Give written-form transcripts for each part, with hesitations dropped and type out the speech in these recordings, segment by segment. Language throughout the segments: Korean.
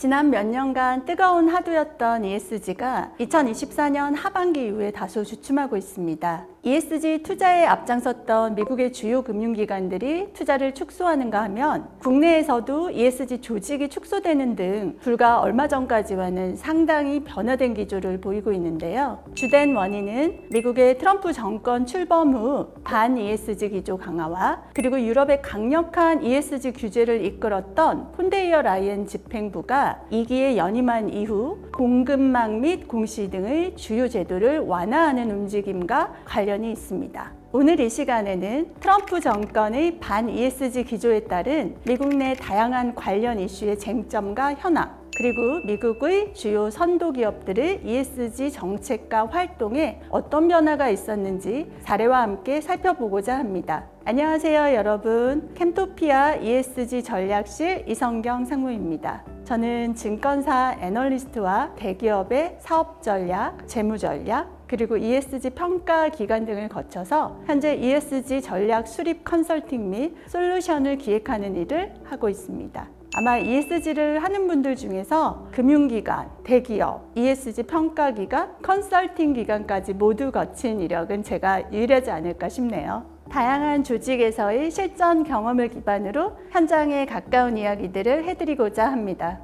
지난 몇 년간 뜨거운 화두였던 ESG가 2024년 하반기 이후에 다소 주춤하고 있습니다. ESG 투자에 앞장섰던 미국의 주요 금융기관들이 투자를 축소하는가 하면 국내에서도 ESG 조직이 축소되는 등 불과 얼마 전까지와는 상당히 변화된 기조를 보이고 있는데요. 주된 원인은 미국의 트럼프 정권 출범 후 반 ESG 기조 강화와 그리고 유럽의 강력한 ESG 규제를 이끌었던 폰데이어 라이언 집행부가 2기에 연임한 이후 공급망 및 공시 등의 주요 제도를 완화하는 움직임과 관련이 있습니다. 오늘 이 시간에는 트럼프 정권의 반 ESG 기조에 따른 미국 내 다양한 관련 이슈의 쟁점과 현황, 그리고 미국의 주요 선도 기업들의 ESG 정책과 활동에 어떤 변화가 있었는지 사례와 함께 살펴보고자 합니다. 안녕하세요 여러분. 캠토피아 ESG 전략실 이성경 상무입니다. 저는 증권사 애널리스트와 대기업의 사업 전략, 재무 전략, 그리고 ESG 평가 기관 등을 거쳐서 현재 ESG 전략 수립 컨설팅 및 솔루션을 기획하는 일을 하고 있습니다. 아마 ESG를 하는 분들 중에서 금융기관, 대기업, ESG 평가기관, 컨설팅 기관까지 모두 거친 이력은 제가 유일하지 않을까 싶네요. 다양한 조직에서의 실전 경험을 기반으로 현장에 가까운 이야기들을 해드리고자 합니다.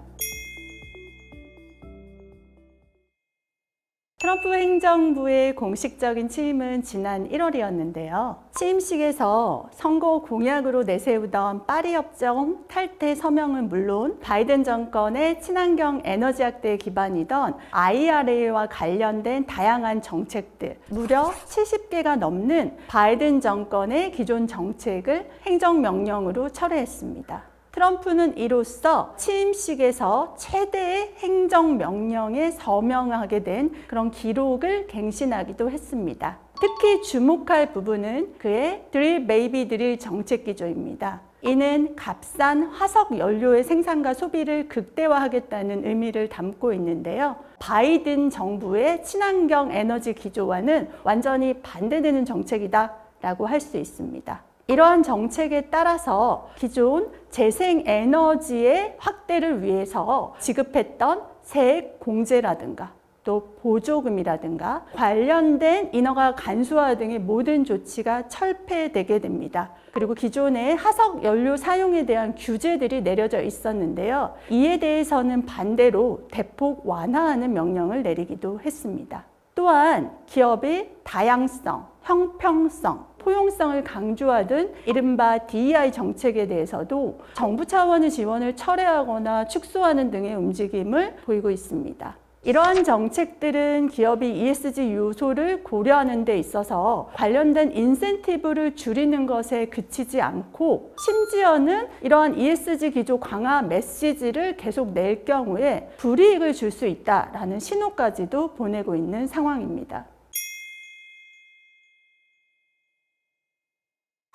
트럼프 행정부의 공식적인 취임은 지난 1월이었는데요. 취임식에서 선거 공약으로 내세우던 파리 협정 탈퇴 서명은 물론 바이든 정권의 친환경 에너지 확대에 기반이던 IRA와 관련된 다양한 정책들, 무려 70개가 넘는 바이든 정권의 기존 정책을 행정명령으로 철회했습니다. 트럼프는 이로써 취임식에서 최대의 행정명령에 서명하게 된 그런 기록을 갱신하기도 했습니다. 특히 주목할 부분은 그의 드릴 베이비 드릴 정책 기조입니다. 이는 값싼 화석 연료의 생산과 소비를 극대화하겠다는 의미를 담고 있는데요. 바이든 정부의 친환경 에너지 기조와는 완전히 반대되는 정책이다라고 할 수 있습니다. 이러한 정책에 따라서 기존 재생에너지의 확대를 위해서 지급했던 세액 공제라든가 또 보조금이라든가 관련된 인허가 간소화 등의 모든 조치가 철폐되게 됩니다. 그리고 기존의 화석 연료 사용에 대한 규제들이 내려져 있었는데요. 이에 대해서는 반대로 대폭 완화하는 명령을 내리기도 했습니다. 또한 기업의 다양성, 형평성, 포용성을 강조하던 이른바 DEI 정책에 대해서도 정부 차원의 지원을 철회하거나 축소하는 등의 움직임을 보이고 있습니다. 이러한 정책들은 기업이 ESG 요소를 고려하는 데 있어서 관련된 인센티브를 줄이는 것에 그치지 않고 심지어는 이러한 ESG 기조 강화 메시지를 계속 낼 경우에 불이익을 줄 수 있다라는 신호까지도 보내고 있는 상황입니다.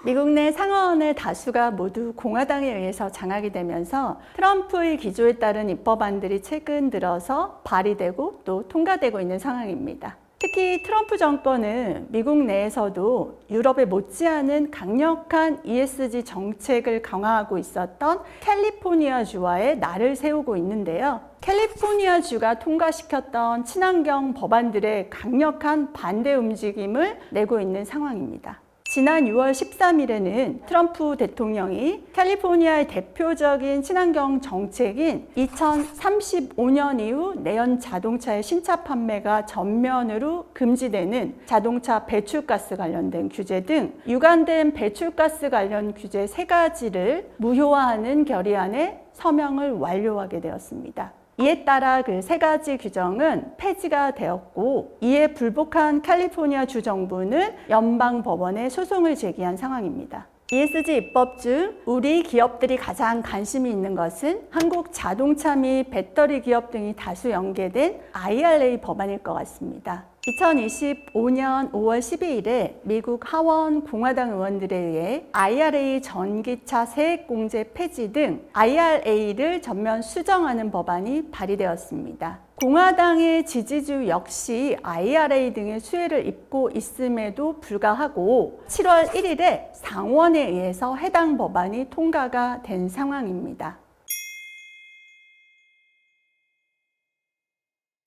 미국 내 상원의 다수가 모두 공화당에 의해서 장악이 되면서 트럼프의 기조에 따른 입법안들이 최근 들어서 발의되고 또 통과되고 있는 상황입니다. 특히 트럼프 정권은 미국 내에서도 유럽에 못지않은 강력한 ESG 정책을 강화하고 있었던 캘리포니아주와의 날을 세우고 있는데요. 캘리포니아주가 통과시켰던 친환경 법안들의 강력한 반대 움직임을 내고 있는 상황입니다. 지난 6월 13일에는 트럼프 대통령이 캘리포니아의 대표적인 친환경 정책인 2035년 이후 내연 자동차의 신차 판매가 전면으로 금지되는 자동차 배출가스 관련된 규제 등 유관된 배출가스 관련 규제 3가지를 무효화하는 결의안에 서명을 완료하게 되었습니다. 이에 따라 그 3가지 규정은 폐지가 되었고 이에 불복한 캘리포니아 주정부는 연방법원에 소송을 제기한 상황입니다. ESG 입법 중 우리 기업들이 가장 관심이 있는 것은 한국 자동차 및 배터리 기업 등이 다수 연계된 IRA 법안일 것 같습니다. 2025년 5월 12일에 미국 하원 공화당 의원들에 의해 IRA 전기차 세액공제 폐지 등 IRA를 전면 수정하는 법안이 발의되었습니다. 공화당의 지지주 역시 IRA 등의 수혜를 입고 있음에도 불구하고 7월 1일에 상원에 의해서 해당 법안이 통과가 된 상황입니다.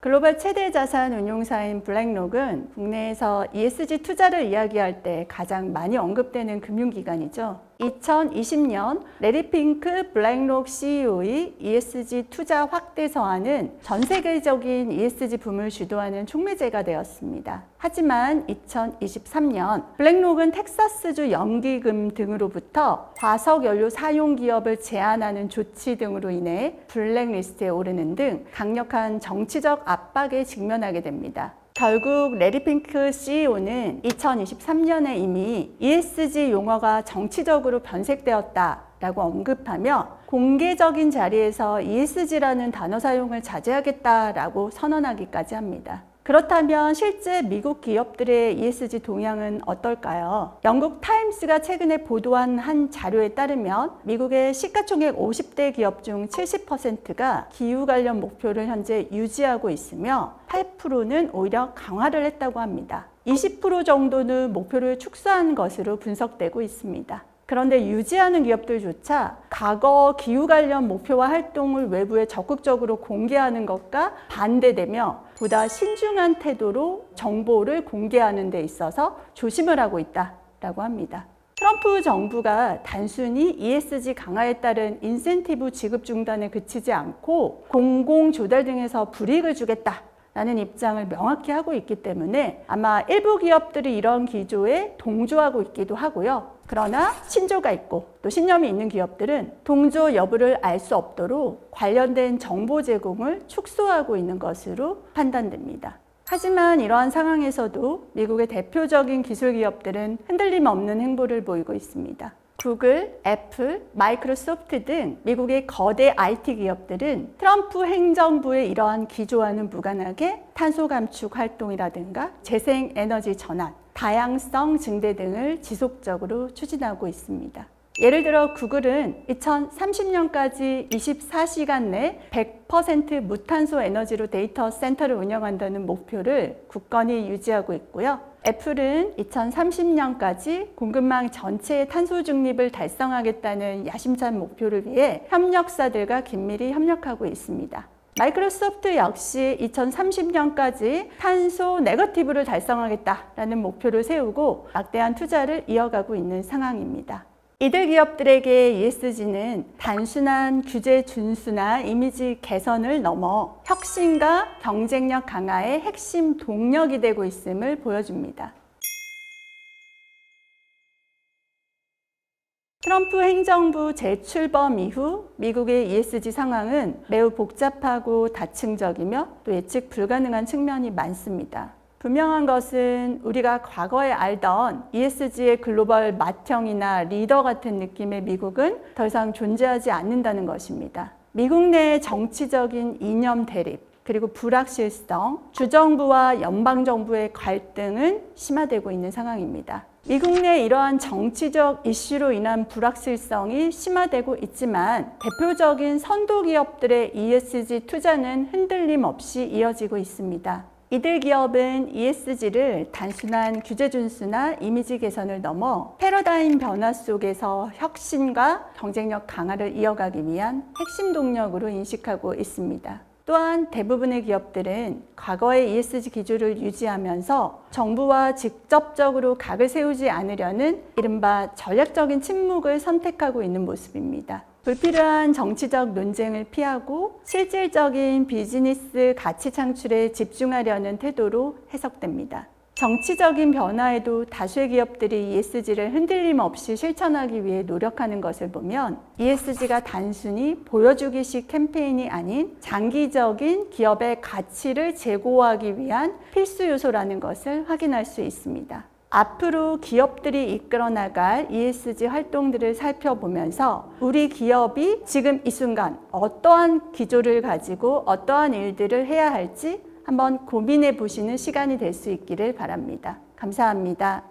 글로벌 최대 자산 운용사인 블랙록은 국내에서 ESG 투자를 이야기할 때 가장 많이 언급되는 금융기관이죠. 2020년 레리 핑크 블랙록 CEO의 ESG 투자 확대 서한은 전 세계적인 ESG 붐을 주도하는 촉매제가 되었습니다. 하지만 2023년 블랙록은 텍사스주 연기금 등으로부터 화석연료 사용 기업을 제한하는 조치 등으로 인해 블랙리스트에 오르는 등 강력한 정치적 압박에 직면하게 됩니다. 결국 레리 핑크 CEO는 2023년에 이미 ESG 용어가 정치적으로 변색되었다라고 언급하며 공개적인 자리에서 ESG라는 단어 사용을 자제하겠다라고 선언하기까지 합니다. 그렇다면 실제 미국 기업들의 ESG 동향은 어떨까요? 영국 타임스가 최근에 보도한 한 자료에 따르면 미국의 시가총액 50대 기업 중 70%가 기후 관련 목표를 현재 유지하고 있으며 8%는 오히려 강화를 했다고 합니다. 20% 정도는 목표를 축소한 것으로 분석되고 있습니다. 그런데 유지하는 기업들조차 과거 기후 관련 목표와 활동을 외부에 적극적으로 공개하는 것과 반대되며 보다 신중한 태도로 정보를 공개하는 데 있어서 조심을 하고 있다라고 합니다. 트럼프 정부가 단순히 ESG 강화에 따른 인센티브 지급 중단에 그치지 않고 공공 조달 등에서 불이익을 주겠다라는 입장을 명확히 하고 있기 때문에 아마 일부 기업들이 이런 기조에 동조하고 있기도 하고요. 그러나 신조가 있고 또 신념이 있는 기업들은 동조 여부를 알 수 없도록 관련된 정보 제공을 축소하고 있는 것으로 판단됩니다. 하지만 이러한 상황에서도 미국의 대표적인 기술 기업들은 흔들림 없는 행보를 보이고 있습니다. 구글, 애플, 마이크로소프트 등 미국의 거대 IT 기업들은 트럼프 행정부의 이러한 기조와는 무관하게 탄소 감축 활동이라든가 재생에너지 전환, 다양성 증대 등을 지속적으로 추진하고 있습니다. 예를 들어 구글은 2030년까지 24시간 내 100% 무탄소 에너지로 데이터 센터를 운영한다는 목표를 굳건히 유지하고 있고요. 애플은 2030년까지 공급망 전체의 탄소 중립을 달성하겠다는 야심찬 목표를 위해 협력사들과 긴밀히 협력하고 있습니다. 마이크로소프트 역시 2030년까지 탄소 네거티브를 달성하겠다라는 목표를 세우고 막대한 투자를 이어가고 있는 상황입니다. 이들 기업들에게 ESG는 단순한 규제 준수나 이미지 개선을 넘어 혁신과 경쟁력 강화의 핵심 동력이 되고 있음을 보여줍니다. 트럼프 행정부 재출범 이후 미국의 ESG 상황은 매우 복잡하고 다층적이며 또 예측 불가능한 측면이 많습니다. 분명한 것은 우리가 과거에 알던 ESG의 글로벌 맏형이나 리더 같은 느낌의 미국은 더 이상 존재하지 않는다는 것입니다. 미국 내의 정치적인 이념 대립, 그리고 불확실성, 주정부와 연방정부의 갈등은 심화되고 있는 상황입니다. 미국 내 이러한 정치적 이슈로 인한 불확실성이 심화되고 있지만 대표적인 선도 기업들의 ESG 투자는 흔들림 없이 이어지고 있습니다. 이들 기업은 ESG를 단순한 규제 준수나 이미지 개선을 넘어 패러다임 변화 속에서 혁신과 경쟁력 강화를 이어가기 위한 핵심 동력으로 인식하고 있습니다. 또한 대부분의 기업들은 과거의 ESG 기조를 유지하면서 정부와 직접적으로 각을 세우지 않으려는 이른바 전략적인 침묵을 선택하고 있는 모습입니다. 불필요한 정치적 논쟁을 피하고 실질적인 비즈니스 가치 창출에 집중하려는 태도로 해석됩니다. 정치적인 변화에도 다수의 기업들이 ESG를 흔들림 없이 실천하기 위해 노력하는 것을 보면 ESG가 단순히 보여주기식 캠페인이 아닌 장기적인 기업의 가치를 제고하기 위한 필수 요소라는 것을 확인할 수 있습니다. 앞으로 기업들이 이끌어 나갈 ESG 활동들을 살펴보면서 우리 기업이 지금 이 순간 어떠한 기조를 가지고 어떠한 일들을 해야 할지 한번 고민해 보시는 시간이 될 수 있기를 바랍니다. 감사합니다.